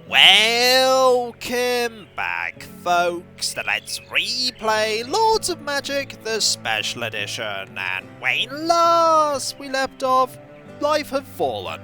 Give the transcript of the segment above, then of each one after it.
Welcome back, folks. Let's replay Lords of Magic, the Special Edition. And when last we left off, life had fallen.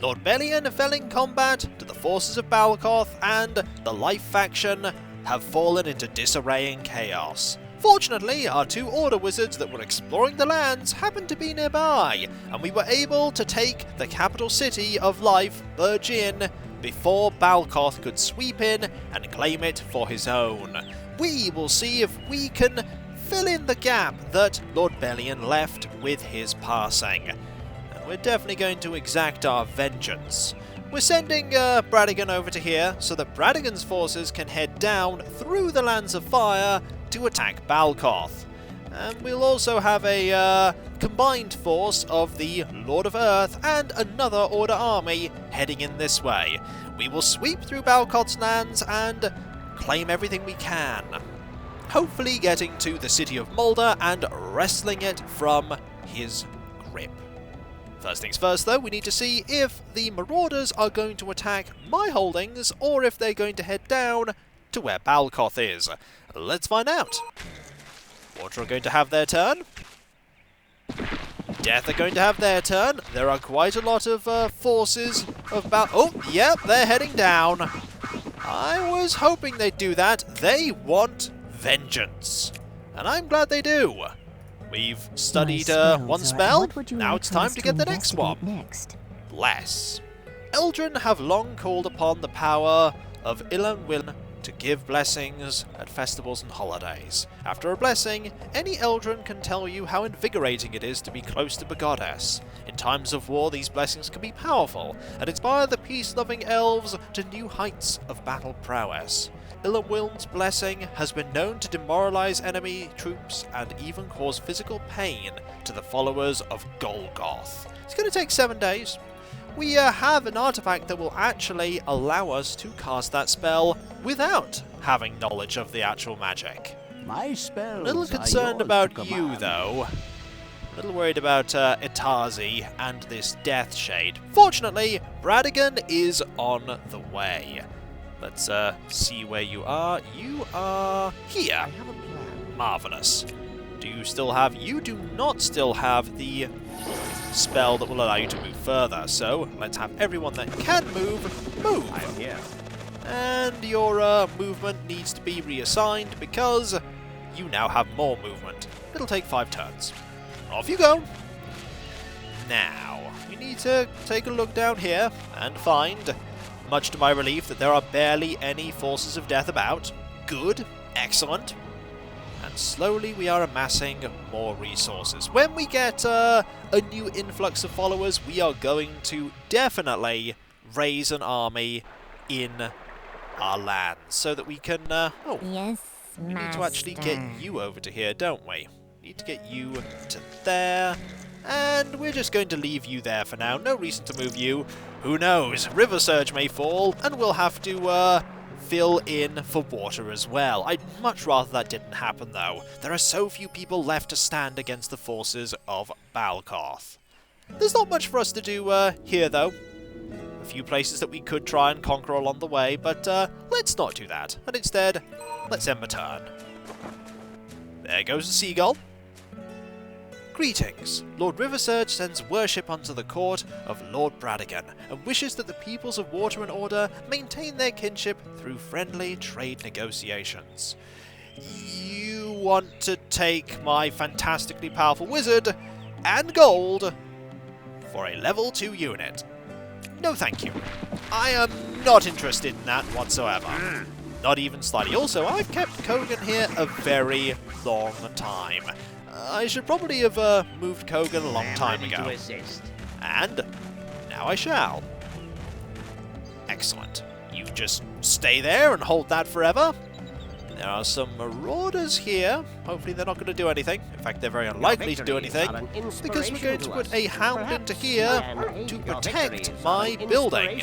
Lord Belion fell in combat to the forces of Balkoth, and the Life faction have fallen into disarray and chaos. Fortunately, our two Order wizards that were exploring the lands happened to be nearby, and we were able to take the capital city of Life, Avenging, before Balkoth could sweep in and claim it for his own. We will see if we can fill in the gap that Lord Belion left with his passing. And we're definitely going to exact our vengeance. We're sending Bradigan over to here so that Bradigan's forces can head down through the Lands of Fire to attack Balkoth. And we'll also have a combined force of the Lord of Earth and another Order army heading in this way. We will sweep through Balkoth's lands and claim everything we can. Hopefully getting to the city of Mulder and wresting it from his grip. First things first though, we need to see if the Marauders are going to attack my holdings or if they're going to head down to where Balkoth is. Let's find out. Water are going to have their turn. Death are going to have their turn. There are quite a lot of forces of oh, yep, they're heading down. I was hoping they'd do that. They want vengeance. And I'm glad they do. We've studied one spell. Now it's time to get the next one. Bless. Eldrin have long called upon the power of Ilan Willen to give blessings at festivals and holidays. After a blessing, any Eldrin can tell you how invigorating it is to be close to the goddess. In times of war, these blessings can be powerful, and inspire the peace-loving elves to new heights of battle prowess. Ilawiln's blessing has been known to demoralize enemy troops and even cause physical pain to the followers of Golgoth. It's going to take 7 days. We have an artifact that will actually allow us to cast that spell without having knowledge of the actual magic. My spells A little concerned about you, though. A little worried about Itazi and this Death Shade. Fortunately, Bradigan is on the way. Let's see where you are. You are here. I have a plan. Marvellous. Do you still have... You do not still have the spell that will allow you to move further. So, let's have everyone that can move, move. I'm here. And your movement needs to be reassigned because you now have more movement. It'll take 5 turns. Off you go. Now, we need to take a look down here and find, much to my relief, that there are barely any forces of death about. Good. Excellent. And slowly we are amassing more resources. When we get a new influx of followers, we are going to definitely raise an army in our lands so that we can... oh, yes, we need to actually get you over to here, don't we? Need to get you to there. And we're just going to leave you there for now. No reason to move you. Who knows? Riversurge may fall, and we'll have to fill in for water as well. I'd much rather that didn't happen, though. There are so few people left to stand against the forces of Balkoth. There's not much for us to do here, though. A few places that we could try and conquer along the way, but let's not do that. And instead, let's end the turn. There goes the seagull. Greetings. Lord Riversurge sends worship unto the court of Lord Bradigan, and wishes that the peoples of Water and Order maintain their kinship through friendly trade negotiations. You want to take my fantastically powerful wizard and gold for a level 2 unit. No thank you. I am not interested in that whatsoever. Not even slightly. Also, I've kept Kogan here a very long time. I should probably have moved Kogan a long time ago. And now I shall. Excellent. You just stay there and hold that forever. There are some Marauders here. Hopefully they're not going to do anything. In fact, they're very unlikely to do anything, because we're going to put a hound into here to protect my building.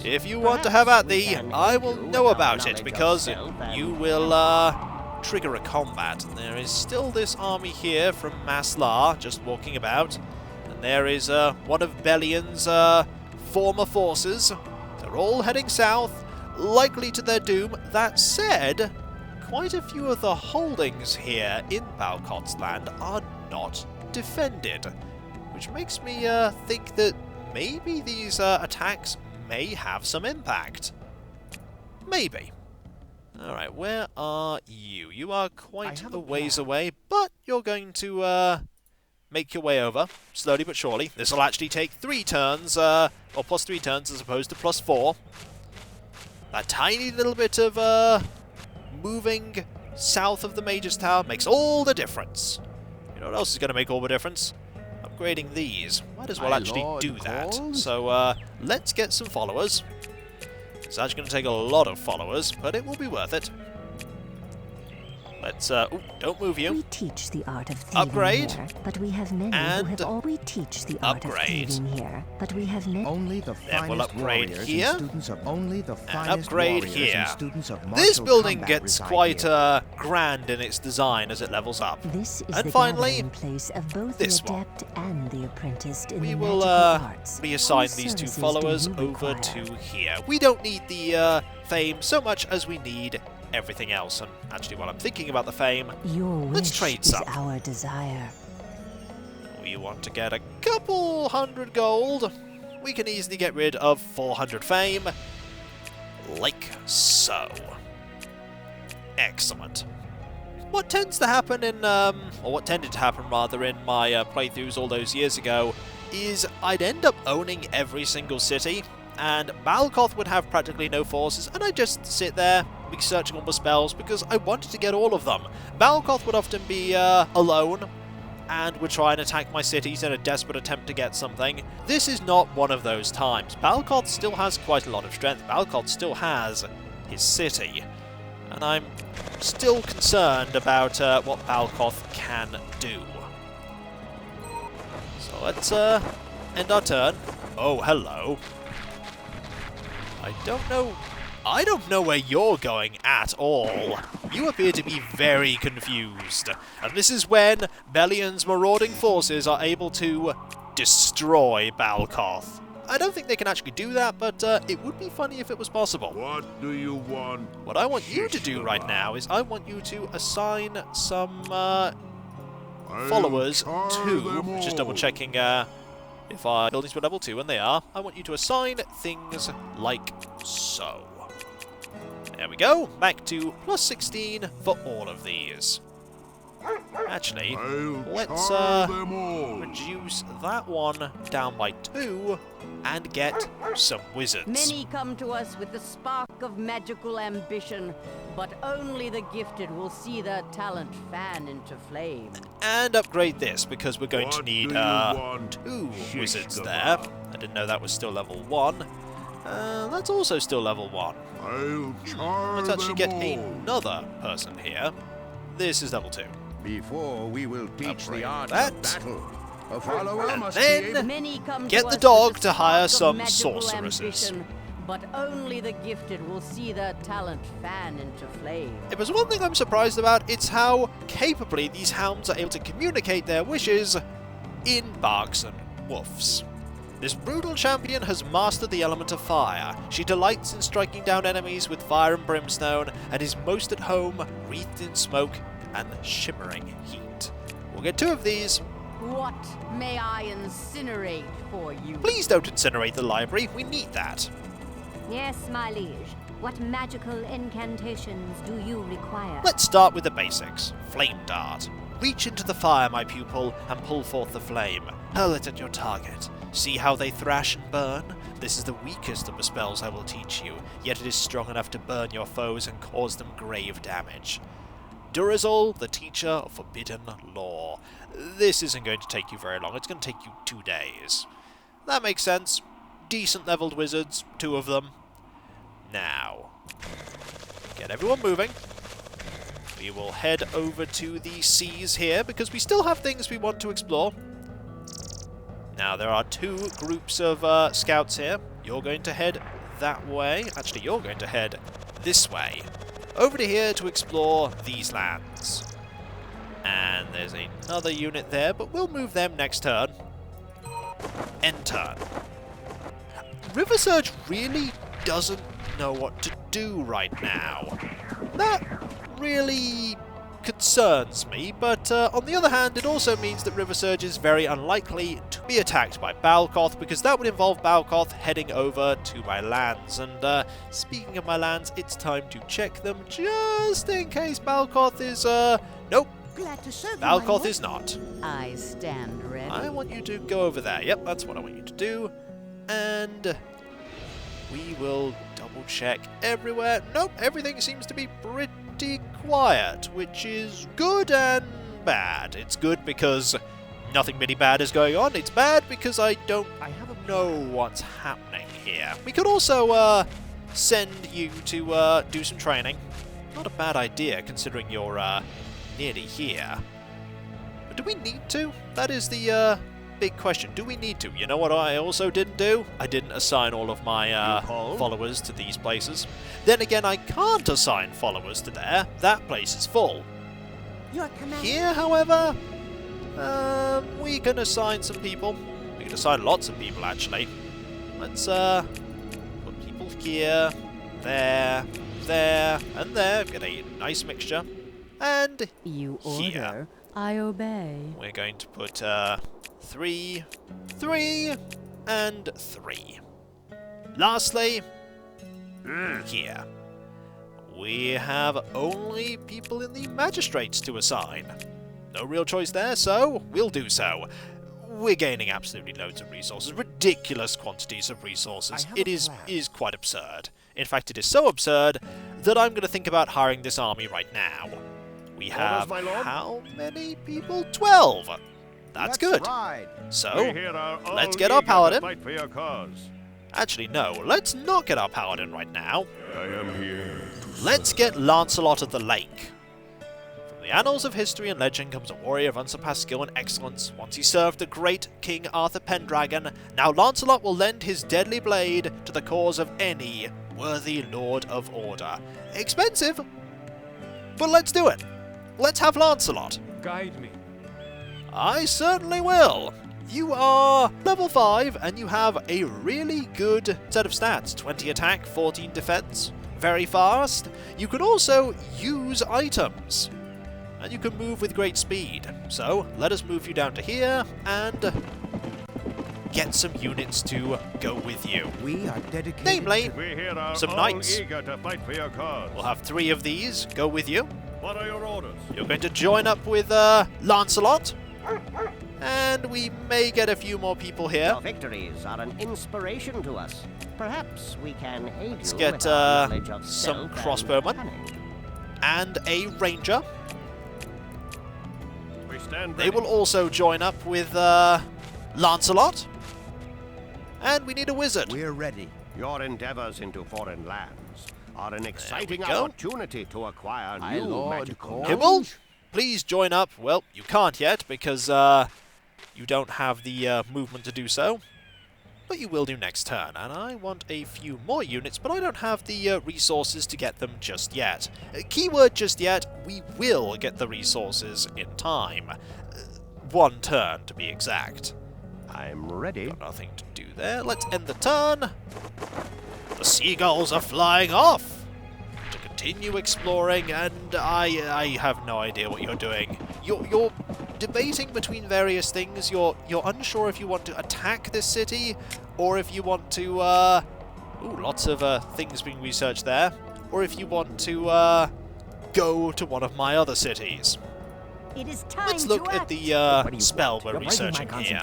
If you want to have at thee, I will know about it, because you will trigger a combat. And there is still this army here from Maslar just walking about, and there is one of Belion's former forces. They're all heading south. likely to their doom. That said, quite a few of the holdings here in Balkoth's land are not defended, which makes me think that maybe these attacks may have some impact. Maybe. Alright, where are you? You are quite a ways away, but you're going to make your way over, slowly but surely. This will actually take 3 turns, or plus 3 turns as opposed to plus 4. That tiny little bit of moving south of the Mage's Tower makes all the difference. You know what else is going to make all the difference? Upgrading these. Might as well actually do that. So let's get some followers. It's actually going to take a lot of followers, but it will be worth it. Let's, ooh, don't move you. We teach the art of thieving Upgrade. here, but we have many And who have all. We teach the art upgrade. of thieving here, but we have many. Only the Then we'll finest upgrade warriors here. and students of only the And finest upgrade warriors here. and students of This martial building combat gets reside quite here. grand in its design as it levels up. This is And the finally, gathering place of both this the one. adept and the apprenticed in We the will magical arts. reassign Whose these 2 services do followers you over require? to here. We don't need the fame so much as we need everything else. And actually, while I'm thinking about the fame, Your let's wish trade is some. our desire. We want to get a couple hundred gold. We can easily get rid of 400 fame, like so. Excellent. What tends to happen in, or what tended to happen rather in my playthroughs all those years ago, is I'd end up owning every single city, and Balkoth would have practically no forces, and I'd just sit there, be searching all the spells, because I wanted to get all of them. Balkoth would often be alone, and would try and attack my cities in a desperate attempt to get something. This is not one of those times. Balkoth still has quite a lot of strength. Balkoth still has his city, and I'm still concerned about what Balkoth can do. So let's end our turn. Oh, hello. I don't know where you're going at all. You appear to be very confused. And this is when Belion's marauding forces are able to destroy Balkoth. I don't think they can actually do that, but it would be funny if it was possible. What do you want? What I want you to do right now is I want you to assign some followers to... Just double checking if our buildings were level 2, and they are. I want you to assign things like so. There we go. Back to plus 16 for all of these. Actually, let's reduce that one down by 2 and get some wizards. Many come to us with the spark of magical ambition, but only the gifted will see their talent fan into flame. And upgrade this, because we're going to What need do you want, 2 wizards Kikoskia? there. I didn't know that was still level 1. That's also still level 1. I'll charm Let's actually get them all. another person here. This is level 2. Before we will teach Upgrade the art that. of battle, a follower And must then- be able. Many come Get to the us dog with to the hire spark some of magical sorceresses. ambition, but only the gifted will see their talent fan into flame. If there's one thing I'm surprised about, it's how capably these hounds are able to communicate their wishes in barks and woofs. This brutal champion has mastered the element of fire. She delights in striking down enemies with fire and brimstone, and is most at home, wreathed in smoke and shimmering heat. We'll get 2 of these. What may I incinerate for you? Please don't incinerate the library, we need that. Yes, my liege. What magical incantations do you require? Let's start with the basics. Flame Dart. Reach into the fire, my pupil, and pull forth the flame. Hurl it at your target. See how they thrash and burn? This is the weakest of the spells I will teach you, yet it is strong enough to burn your foes and cause them grave damage. Durazol, the teacher of forbidden lore. This isn't going to take you very long. It's going to take you 2 days. That makes sense. Decent leveled wizards, 2 of them. Now, get everyone moving. We will head over to the seas here, because we still have things we want to explore. Now, there are 2 groups of scouts here. You're going to head that way. Actually, you're going to head this way. Over to here to explore these lands. And there's another unit there, but we'll move them next turn. End turn. Riversurge really doesn't know what to do right now. That really concerns me, but on the other hand, it also means that Riversurge is very unlikely to be attacked by Balkoth, because that would involve Balkoth heading over to my lands. And speaking of my lands, it's time to check them just in case Balkoth is, nope, Glad to serve you, my Balkoth lord. is not. I stand ready. I want you to go over there. Yep, that's what I want you to do. And we will double check everywhere. Nope, everything seems to be pretty quiet, which is good and bad. It's good because nothing really bad is going on. It's bad because I don't know what's happening here. We could also send you to do some training. Not a bad idea considering you're nearly here. But do we need to? That is the big question. Do we need to? You know what I also didn't do? I didn't assign all of my followers to these places. Then again, I can't assign followers to there. That place is full. Your command. Here, however, we can assign some people. We can assign lots of people, actually. Let's put people here, there, there, and there. Get a nice mixture. And You here. order, I obey. We're going to put 3, 3, and 3. Lastly, here. We have only people in the magistrates to assign. No real choice there, so we'll do so. We're gaining absolutely loads of resources, ridiculous quantities of resources. It is quite absurd. In fact, it is so absurd that I'm going to think about hiring this army right now. We have my lord? how many people? 12! That's good. Right. So, We here are all let's get our eager to paladin. fight for your cause. Actually, no, let's not get our paladin right now. I am here. Let's get Lancelot of the Lake. From the annals of history and legend comes a warrior of unsurpassed skill and excellence. Once he served the great King Arthur Pendragon, now Lancelot will lend his deadly blade to the cause of any worthy Lord of Order. Expensive, but let's do it. Let's have Lancelot. Guide me. I certainly will. You are level 5 and you have a really good set of stats. 20 attack, 14 defense. Very fast. You can also use items. And you can move with great speed. So, let us move you down to here and get some units to go with you. We are dedicated. Namely, We here are some all knights. eager to fight for your cause. We'll have 3 of these go with you. What are your orders? You're going to join up with Lancelot. And we may get a few more people here. Your victories are an inspiration to us. Perhaps we can aid Let's you get with our knowledge of some stealth and crossbowmen. cunning. And a ranger. We stand They ready. will also join up with Lancelot. And we need a wizard. We're ready. Your endeavors into foreign lands are an exciting go. opportunity to acquire My new lord, magical call. Hibble, please join up. Well, you can't yet because you don't have the movement to do so. But you will do next turn, and I want a few more units, but I don't have the resources to get them just yet. Keyword just yet, we will get the resources in time. 1 turn, to be exact. I'm ready. Got nothing to do there. Let's end the turn. The seagulls are flying off to continue exploring, and I have no idea what you're doing. You're debating between various things. You're unsure if you want to attack this city, or if you want to ooh, lots of things being researched there, or if you want to go to one of my other cities. It is time Let's look to at act. the spell we're researching here.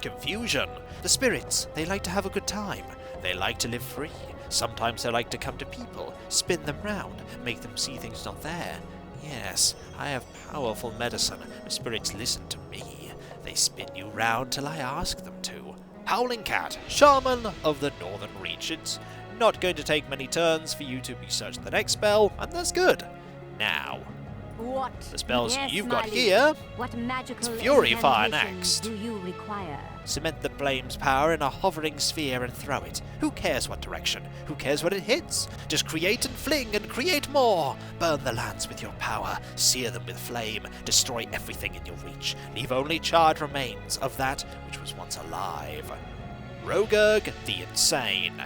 Confusion. The spirits, they like to have a good time. They like to live free. Sometimes they like to come to people, spin them round, make them see things not there. Yes, I have powerful medicine. The spirits listen to me. They spin you round till I ask them to. Howling Cat, Shaman of the Northern Reaches. Not going to take many turns for you to research the next spell, and that's good. Now, What? the spells Yes, you've my got liege. here. What magical It's Fury Fire incantations next. do you require? Cement the flame's power in a hovering sphere and throw it. Who cares what direction? Who cares what it hits? Just create and fling and create more! Burn the lands with your power, sear them with flame, destroy everything in your reach, leave only charred remains of that which was once alive. Rogurg the Insane.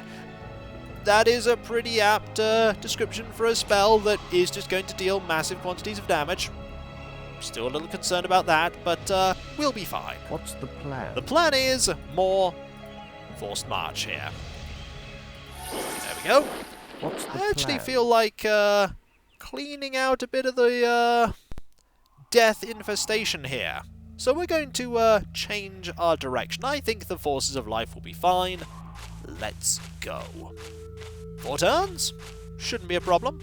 that is a pretty apt description for a spell that is just going to deal massive quantities of damage. Still a little concerned about that, but we'll be fine. What's the plan? The plan is more forced march here. There we go. What's the I actually plan? feel like cleaning out a bit of the death infestation here. So we're going to change our direction. I think the forces of life will be fine. Let's go. 4 turns? Shouldn't be a problem.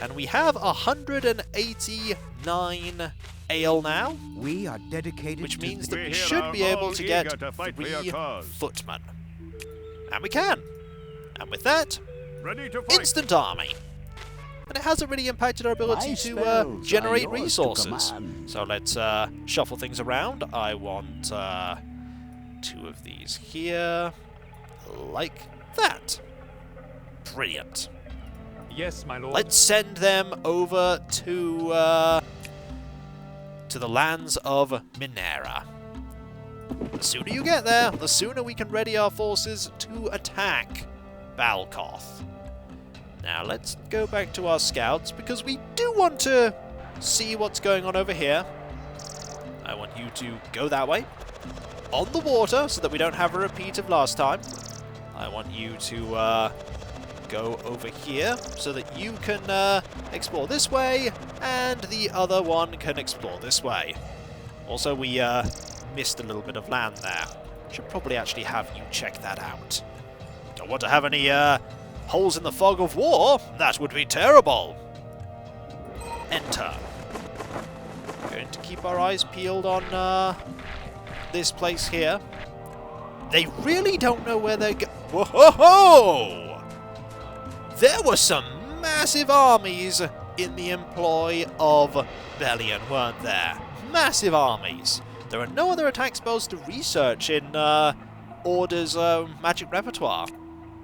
And we have 189 ale now, We are dedicated which to means that the- we should be able to get 3 footmen. And we can. And with that, Ready to fight. instant army. And it hasn't really impacted our ability My to spells are generate yours to resources. command. So let's shuffle things around. I want 2 of these here, like that. Brilliant. Yes, my lord. Let's send them over to the lands of Minera. The sooner you get there, the sooner we can ready our forces to attack Balkoth. Now let's go back to our scouts, because we do want to see what's going on over here. I want you to go that way, on the water, so that we don't have a repeat of last time. I want you to go over here, so that you can explore this way, and the other one can explore this way. Also, we missed a little bit of land there. Should probably actually have you check that out. Don't want to have any holes in the fog of war. That would be terrible. Enter. Going to keep our eyes peeled on this place here. They really don't know where they're going. Whoa! There were some massive armies in the employ of Belion, weren't there? Massive armies. There are no other attack spells to research in Order's magic repertoire.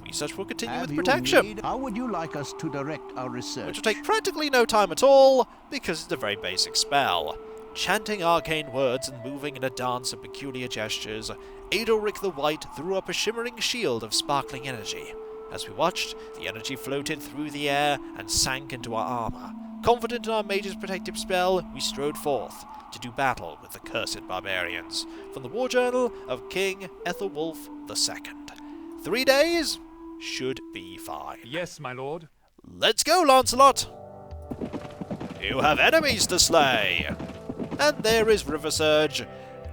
Research will continue with protection, How would you like us to direct our research? which will take practically no time at all, because it's a very basic spell. Chanting arcane words and moving in a dance of peculiar gestures, Adolric the White threw up a shimmering shield of sparkling energy. As we watched, the energy floated through the air and sank into our armor. Confident in our mage's protective spell, we strode forth to do battle with the cursed barbarians. From the War Journal of King Ethelwulf II. 3 days should be fine. Yes, my lord. Let's go, Lancelot! You have enemies to slay! And there is Riversurge,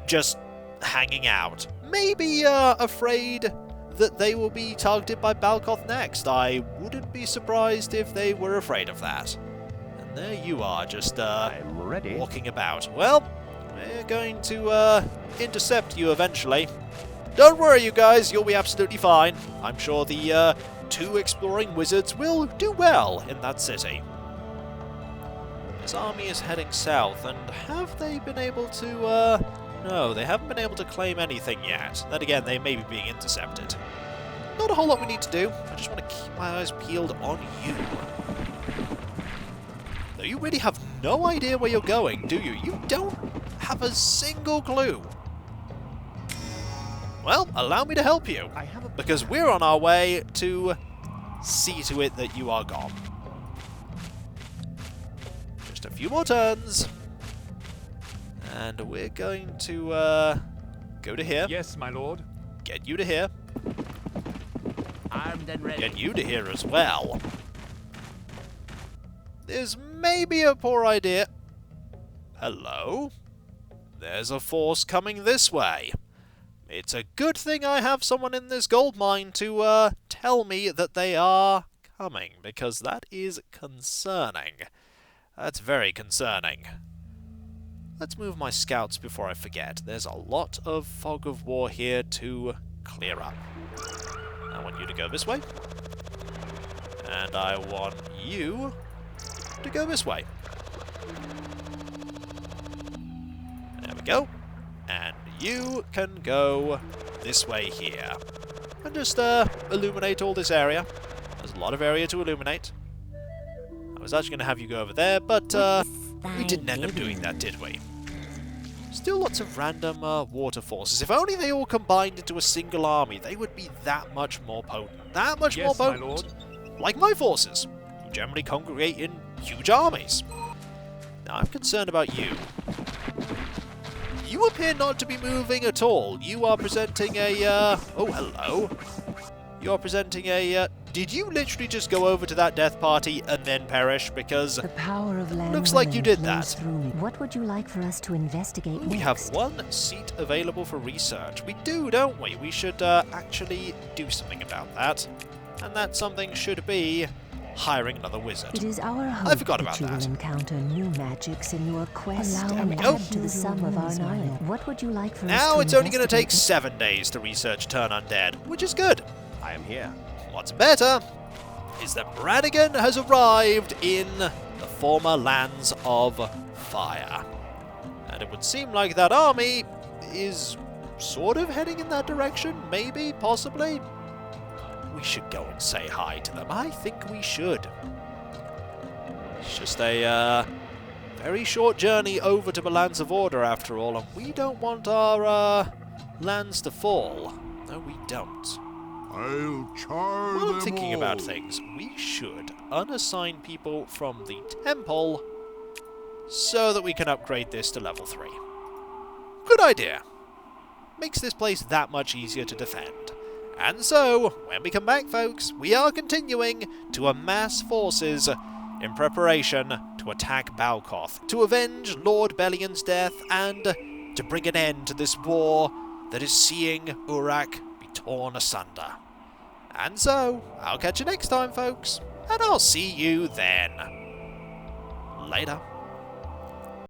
just hanging out. Maybe afraid that they will be targeted by Balkoth next. I wouldn't be surprised if they were afraid of that. And there you are, just I'm ready. walking about. Well, we're going to intercept you eventually. Don't worry, you guys, you'll be absolutely fine. I'm sure the 2 exploring wizards will do well in that city. This army is heading south, and have they been able to, no, they haven't been able to claim anything yet. Then again, they may be being intercepted. Not a whole lot we need to do. I just want to keep my eyes peeled on you. Though you really have no idea where you're going, do you? You don't have a single clue. Well, allow me to help you, I have a because we're on our way to see to it that you are gone. Just a few more turns. And we're going to go to here, Yes, my lord. get you to here, Armed and ready. get you to here as well. This may be a poor idea. Hello? There's a force coming this way. It's a good thing I have someone in this gold mine to tell me that they are coming, because that is concerning. That's very concerning. Let's move my scouts before I forget. There's a lot of fog of war here to clear up. I want you to go this way. And I want you to go this way. There we go. And you can go this way here. And just illuminate all this area. There's a lot of area to illuminate. I was actually going to have you go over there, but we didn't end up doing that, did we? Still lots of random water forces. If only they all combined into a single army, they would be that much more potent. That much more Yes, my potent. lord. Like my forces, who generally congregate in huge armies. Now, I'm concerned about you. You appear not to be moving at all. You are presenting a, oh, hello. You are presenting a, did you literally just go over to that death party and then perish? Because The power of land looks like you did flows that. through me. What would you like for us to investigate We next? have one seat available for research. We do, don't we? We should actually do something about that. And that something should be hiring another wizard. It is our hope forgot that about you that. will encounter new magics in your quest There and we go. add to the sum of our knowledge. What would you like for us Now to it's only going to take investigate 7 days to research Turn Undead, which is good. I am here. What's better is that Brannigan has arrived in the former lands of fire. And it would seem like that army is sort of heading in that direction, maybe, possibly. We should go and say hi to them. I think we should. It's just a very short journey over to the lands of order, after all, and we don't want our lands to fall. No, we don't. I'll char While I'm them thinking about all. things, we should unassign people from the temple so that we can upgrade this to level 3. Good idea. Makes this place that much easier to defend. And so, when we come back, folks, we are continuing to amass forces in preparation to attack Balkoth, to avenge Lord Belion's death, and to bring an end to this war that is seeing Uruk be torn asunder. And so, I'll catch you next time, folks, and I'll see you then. Later.